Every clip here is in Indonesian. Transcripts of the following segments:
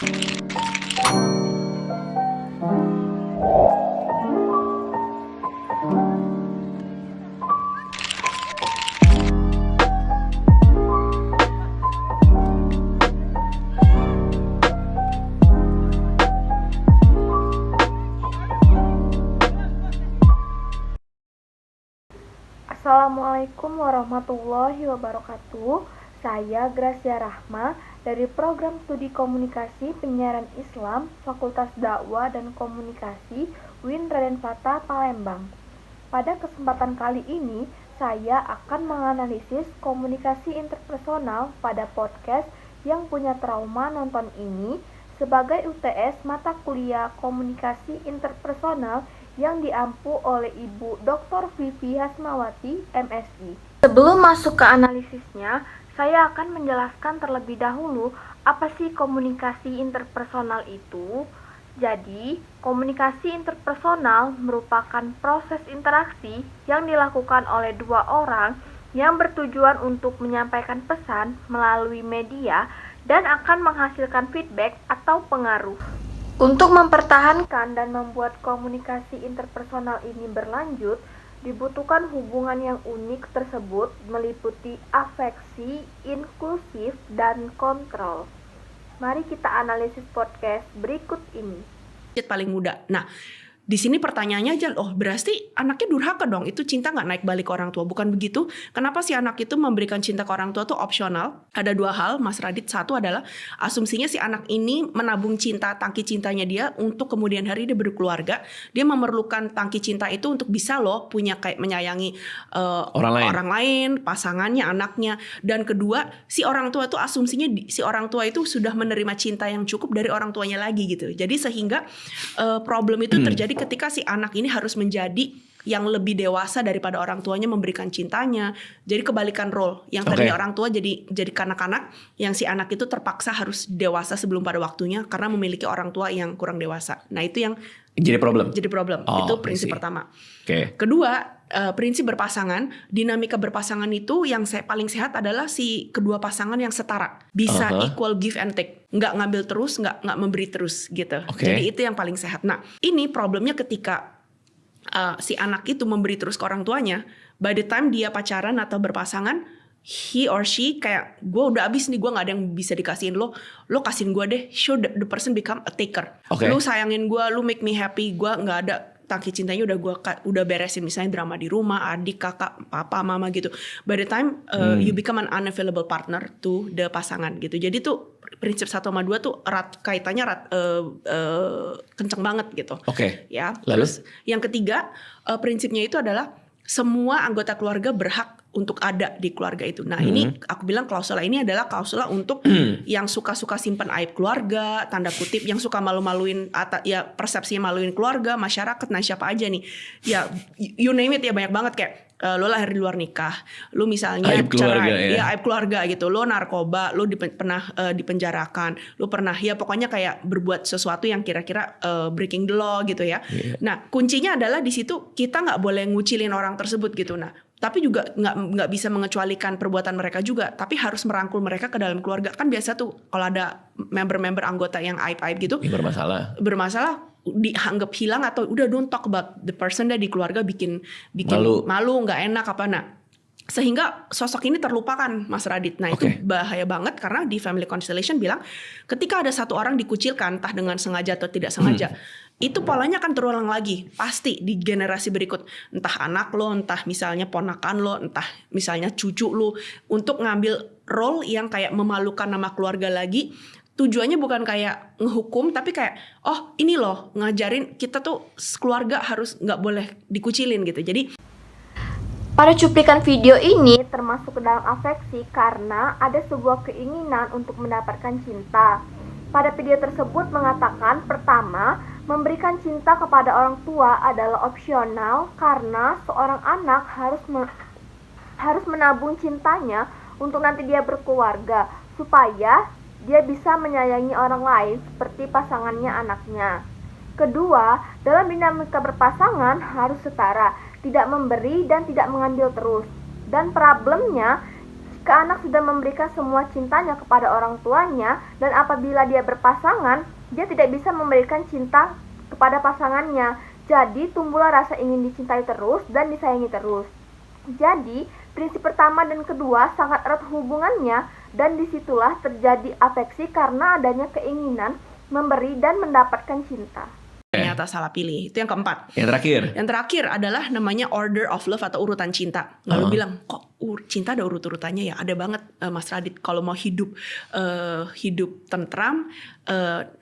Assalamualaikum warahmatullahi wabarakatuh. Saya Gracia Rahma dari Program Studi Komunikasi Penyiaran Islam Fakultas Dakwah dan Komunikasi UIN Raden Fatah Palembang. Pada kesempatan kali ini, saya akan menganalisis komunikasi interpersonal pada podcast yang punya trauma nonton ini sebagai UTS mata kuliah Komunikasi Interpersonal yang diampu oleh Ibu Dr. Vivi Hasmawati, MSI. Sebelum masuk ke analisisnya, saya akan menjelaskan terlebih dahulu apa sih komunikasi interpersonal itu. Jadi, komunikasi interpersonal merupakan proses interaksi yang dilakukan oleh dua orang yang bertujuan untuk menyampaikan pesan melalui media dan akan menghasilkan feedback atau pengaruh. Untuk mempertahankan dan membuat komunikasi interpersonal ini berlanjut, dibutuhkan hubungan yang unik tersebut meliputi afeksi, inklusif, dan kontrol. Mari kita analisis podcast berikut ini. Paling muda. Nah, di sini pertanyaannya aja, berarti anaknya durhaka dong, itu cinta nggak naik balik ke orang tua? Bukan begitu. Kenapa si anak itu memberikan cinta ke orang tua tuh opsional? Ada dua hal, Mas Radit. Satu adalah asumsinya si anak ini menabung cinta, tangki cintanya dia untuk kemudian hari dia berkeluarga. Dia memerlukan tangki cinta itu untuk bisa punya kayak menyayangi orang lain, pasangannya, anaknya. Dan kedua, si orang tua tuh asumsinya si orang tua itu sudah menerima cinta yang cukup dari orang tuanya lagi gitu. Jadi sehingga problem itu terjadi ketika si anak ini harus menjadi yang lebih dewasa daripada orang tuanya memberikan cintanya. Jadi kebalikan role. Yang tadinya orang tua jadi kanak-kanak, yang si anak itu terpaksa harus dewasa sebelum pada waktunya karena memiliki orang tua yang kurang dewasa. Nah, itu yang jadi problem. Itu prinsip pertama. Kedua, prinsip berpasangan, dinamika berpasangan itu yang paling sehat adalah si kedua pasangan yang setara, bisa equal give and take, nggak ngambil terus, nggak memberi terus gitu. Jadi itu yang paling sehat. Nah, ini problemnya ketika si anak itu memberi terus ke orang tuanya, by the time dia pacaran atau berpasangan, he or she kayak, gue udah abis nih, gue nggak ada yang bisa dikasihin lo kasihin gue deh. Show the person become a taker. Lo sayangin gue, lo make me happy, gue nggak ada tangki cintanya, udah beresin misalnya drama di rumah, adik, kakak, papa, mama gitu. By the time you become an unavailable partner to the pasangan gitu. Jadi tuh prinsip 1 sama 2 tuh kaitannya kenceng banget gitu. Ya. Terus yang ketiga, prinsipnya itu adalah semua anggota keluarga berhak untuk ada di keluarga itu. Nah, ini aku bilang klausula ini adalah klausula untuk yang suka-suka simpan aib keluarga, tanda kutip, yang suka malu-maluin, ya persepsinya maluin keluarga, masyarakat, nah siapa aja nih. Ya, you name it ya, banyak banget kayak lo lahir di luar nikah, lo misalnya aib keluarga, aib keluarga gitu, lo narkoba, lo pernah dipenjarakan, lo pernah ya pokoknya kayak berbuat sesuatu yang kira-kira breaking the law gitu ya. Nah, kuncinya adalah di situ kita nggak boleh ngucilin orang tersebut gitu. Nah, tapi juga nggak bisa mengecualikan perbuatan mereka juga, tapi harus merangkul mereka ke dalam keluarga. Kan biasa tuh kalau ada member-member anggota yang aib-aib gitu, bermasalah dianggap hilang atau udah don't talk about the person di keluarga, bikin malu, nggak enak apa. Nah, sehingga sosok ini terlupakan, Mas Radit. Nah, itu bahaya banget karena di Family Constellation bilang ketika ada satu orang dikucilkan, entah dengan sengaja atau tidak sengaja, itu polanya akan terulang lagi pasti di generasi berikut, entah anak lo, entah misalnya ponakan lo, entah misalnya cucu lo, untuk ngambil role yang kayak memalukan nama keluarga lagi. Tujuannya bukan kayak ngehukum, tapi kayak ini loh ngajarin kita tuh keluarga harus nggak boleh dikucilin gitu. Jadi pada cuplikan video ini termasuk ke dalam afeksi karena ada sebuah keinginan untuk mendapatkan cinta. Pada video tersebut mengatakan, pertama, memberikan cinta kepada orang tua adalah opsional karena seorang anak harus menabung cintanya untuk nanti dia berkeluarga supaya dia bisa menyayangi orang lain seperti pasangannya, anaknya. Kedua, dalam dinamika berpasangan harus setara, tidak memberi dan tidak mengambil terus. Dan problemnya, Jika anak sudah memberikan semua cintanya kepada orang tuanya, dan apabila dia berpasangan, dia tidak bisa memberikan cinta kepada pasangannya. Jadi tumbuhlah rasa ingin dicintai terus dan disayangi terus. Jadi prinsip pertama dan kedua sangat erat hubungannya, dan disitulah terjadi afeksi karena adanya keinginan memberi dan mendapatkan cinta. Ternyata salah pilih. Itu yang keempat. Yang terakhir adalah namanya order of love atau urutan cinta. Lalu bilang, kok cinta ada urut-urutannya ya? Ada banget Mas Radit. Kalau mau hidup tentram,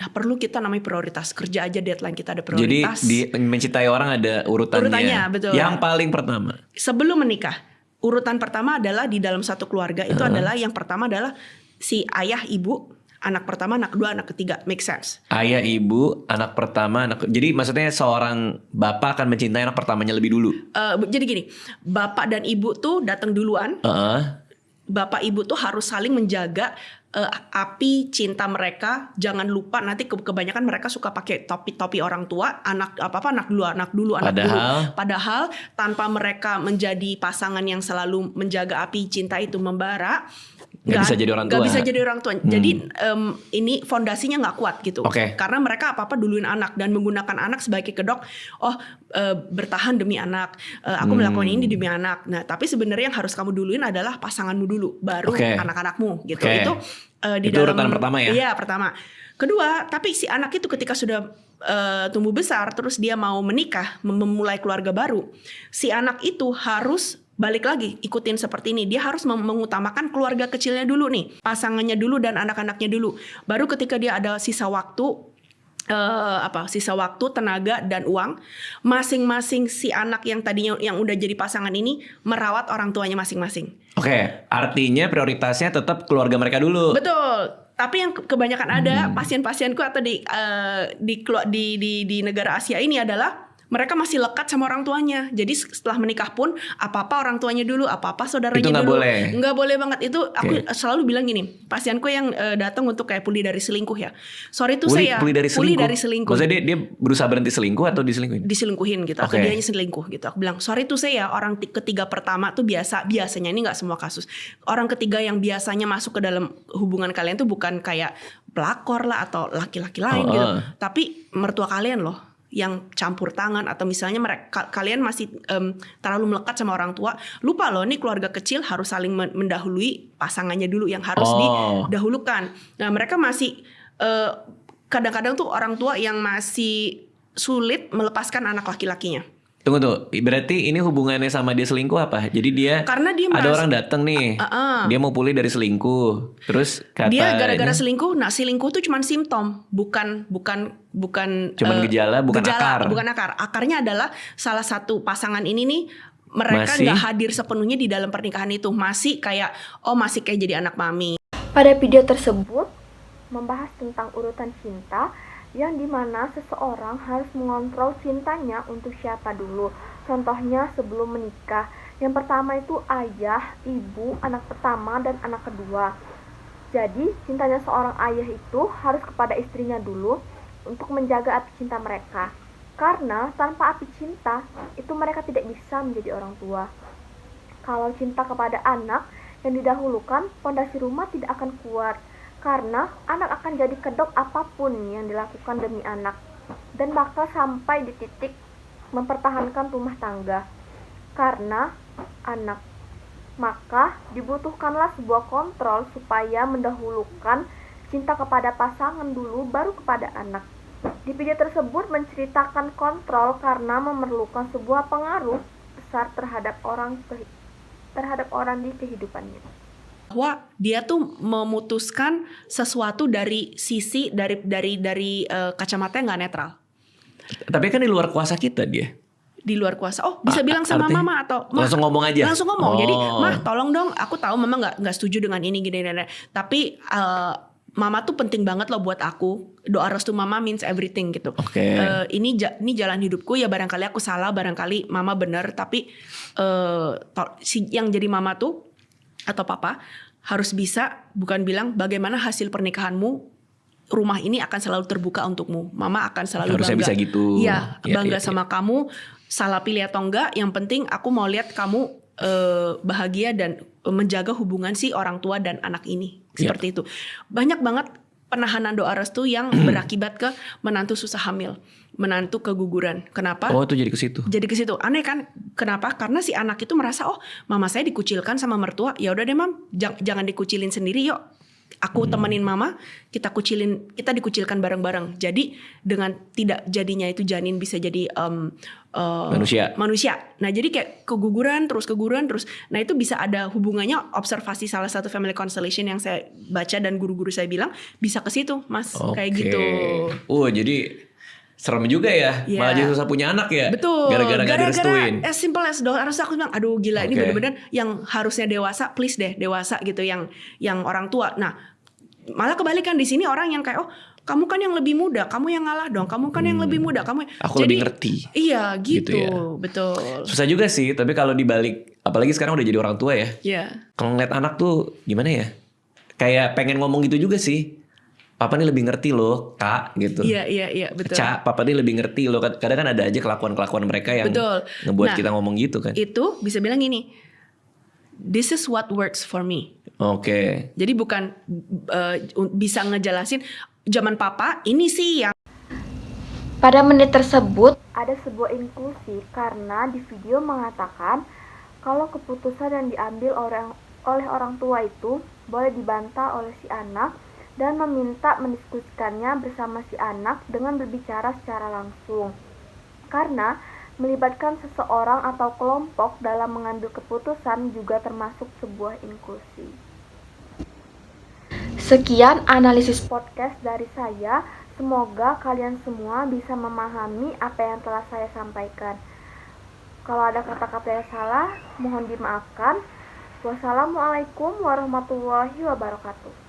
perlu kita namanya prioritas. Kerja aja deadline kita ada prioritas. Jadi mencintai orang ada urutannya. Betul. Yang paling pertama. Sebelum menikah, urutan pertama adalah di dalam satu keluarga itu adalah yang pertama adalah si ayah, ibu, anak pertama, anak kedua, anak ketiga. Make sense? Ayah, ibu, anak pertama, jadi maksudnya seorang bapak akan mencintai anak pertamanya lebih dulu. Jadi gini, bapak dan ibu tuh datang duluan. Bapak ibu tuh harus saling menjaga api cinta mereka. Jangan lupa nanti kebanyakan mereka suka pakai topi orang tua, anak dulu. Padahal tanpa mereka menjadi pasangan yang selalu menjaga api cinta itu membara, Gak bisa jadi orang tua. Gak bisa jadi orang tua. Jadi ini fondasinya gak kuat gitu. Karena mereka apa-apa duluin anak dan menggunakan anak sebagai kedok. Bertahan demi anak. Aku melakukan ini demi anak. Nah, tapi sebenarnya yang harus kamu duluin adalah pasanganmu dulu, baru anak-anakmu gitu. Itu di itu dalam urutan pertama ya. Iya, pertama. Kedua, tapi si anak itu ketika sudah tumbuh besar, terus dia mau menikah, memulai keluarga baru, si anak itu harus balik lagi ikutin seperti ini. Dia harus mengutamakan keluarga kecilnya dulu nih, pasangannya dulu dan anak-anaknya dulu. Baru ketika dia ada sisa waktu, tenaga dan uang, masing-masing si anak yang tadinya yang udah jadi pasangan ini merawat orang tuanya masing-masing. Artinya prioritasnya tetap keluarga mereka dulu. Betul. Tapi yang kebanyakan ada pasien-pasienku atau di negara Asia ini adalah mereka masih lekat sama orang tuanya. Jadi setelah menikah pun apa-apa orang tuanya dulu, apa-apa saudaranya itu dulu. Boleh. Nggak boleh banget. Itu aku selalu bilang gini, pasienku yang datang untuk kayak pulih dari selingkuh ya. Sorry tuh saya pulih dari selingkuh. Maksudnya dia berusaha berhenti selingkuh atau diselingkuhin? Diselingkuhin gitu. Atau dianya selingkuh gitu. Aku bilang, sorry tuh saya orang ketiga pertama tuh biasanya ini nggak semua kasus. Orang ketiga yang biasanya masuk ke dalam hubungan kalian tuh bukan kayak pelakor lah atau laki-laki lain gitu. Tapi mertua kalian loh yang campur tangan, atau misalnya kalian masih terlalu melekat sama orang tua, lupa loh nih keluarga kecil harus saling mendahului pasangannya dulu yang harus didahulukan. Nah, mereka masih kadang-kadang tuh orang tua yang masih sulit melepaskan anak laki-lakinya. Tunggu, berarti ini hubungannya sama dia selingkuh apa? Jadi karena dia ada orang datang nih, dia mau pulih dari selingkuh, terus dia gara-gara selingkuh. Nah, selingkuh tuh cuma simptom, bukan cuman gejala, bukan akar. Akarnya adalah salah satu pasangan ini nih, mereka nggak hadir sepenuhnya di dalam pernikahan itu, masih kayak jadi anak mami. Pada video tersebut membahas tentang urutan cinta, yang dimana seseorang harus mengontrol cintanya untuk siapa dulu. Contohnya sebelum menikah, yang pertama itu ayah, ibu, anak pertama, dan anak kedua. Jadi cintanya seorang ayah itu harus kepada istrinya dulu untuk menjaga api cinta mereka. Karena tanpa api cinta itu mereka tidak bisa menjadi orang tua. Kalau cinta kepada anak yang didahulukan, fondasi rumah tidak akan kuat. Karena anak akan jadi kedok apapun yang dilakukan demi anak, dan bakal sampai di titik mempertahankan rumah tangga karena anak. Maka dibutuhkanlah sebuah kontrol supaya mendahulukan cinta kepada pasangan dulu, baru kepada anak. Di video tersebut menceritakan kontrol karena memerlukan sebuah pengaruh besar terhadap orang di kehidupannya. Bahwa dia tuh memutuskan sesuatu dari sisi dari kacamata yang nggak netral. Tapi kan di luar kuasa kita dia. Di luar kuasa. Bisa bilang sama mama atau langsung ngomong aja. Langsung ngomong. Jadi mah tolong dong. Aku tahu mama nggak setuju dengan ini gini. Tapi mama tuh penting banget loh buat aku. Doa restu mama means everything gitu. Ini jalan hidupku ya, barangkali aku salah, barangkali mama benar. Tapi yang jadi mama tuh atau papa harus bisa bukan bilang bagaimana hasil pernikahanmu, rumah ini akan selalu terbuka untukmu. Mama akan selalu harusnya bangga. Bisa gitu. Bangga sama kamu. Salah pilih atau enggak, yang penting aku mau lihat kamu bahagia dan menjaga hubungan si orang tua dan anak ini. Seperti itu. Banyak banget penahanan doa restu yang berakibat ke menantu susah hamil, menantu keguguran. Kenapa? Oh, itu jadi ke situ. Jadi ke situ. Aneh kan? Kenapa? Karena si anak itu merasa, oh, mama saya dikucilkan sama mertua. Ya udah deh, Mam, jangan dikucilin sendiri, yuk. Aku temenin mama, kita dikucilkan bareng-bareng. Jadi dengan tidak jadinya itu janin bisa jadi manusia. Nah, jadi kayak keguguran terus. Nah, itu bisa ada hubungannya, observasi salah satu family constellation yang saya baca dan guru-guru saya bilang bisa ke situ, Mas. Kayak gitu. Jadi serem juga ya. Malah jadi susah punya anak ya. Betul. Gara-gara gak direstuin. As simple as doa restu, aku bilang, aduh gila, ini bener-bener yang harusnya dewasa, please deh dewasa gitu, yang orang tua. Nah, malah kebalikan di sini orang yang kayak, oh, kamu kan yang lebih muda, kamu yang ngalah dong. Kamu kan yang lebih muda, kamu. Aku lebih ngerti. Iya, gitu ya. Betul. Susah juga sih, tapi kalau dibalik, apalagi sekarang udah jadi orang tua ya. Iya. Kalau ngeliat anak tuh gimana ya? Kayak pengen ngomong gitu juga sih. Papa nih lebih ngerti loh, Kak, gitu. Iya, betul. Cak, Papa nih lebih ngerti loh. Kadang kan ada aja kelakuan mereka yang ngebuat kita ngomong gitu kan. Itu bisa bilang gini, this is what works for me. Oke. Jadi bukan bisa ngejelasin zaman Papa ini sih yang. Pada menit tersebut ada sebuah inklusi karena di video mengatakan kalau keputusan yang diambil oleh orang tua itu boleh dibantah oleh si anak dan meminta mendiskusikannya bersama si anak dengan berbicara secara langsung. Karena melibatkan seseorang atau kelompok dalam mengambil keputusan juga termasuk sebuah inklusi. Sekian analisis podcast dari saya. Semoga kalian semua bisa memahami apa yang telah saya sampaikan. Kalau ada kata-kata yang salah, mohon dimaafkan. Wassalamualaikum warahmatullahi wabarakatuh.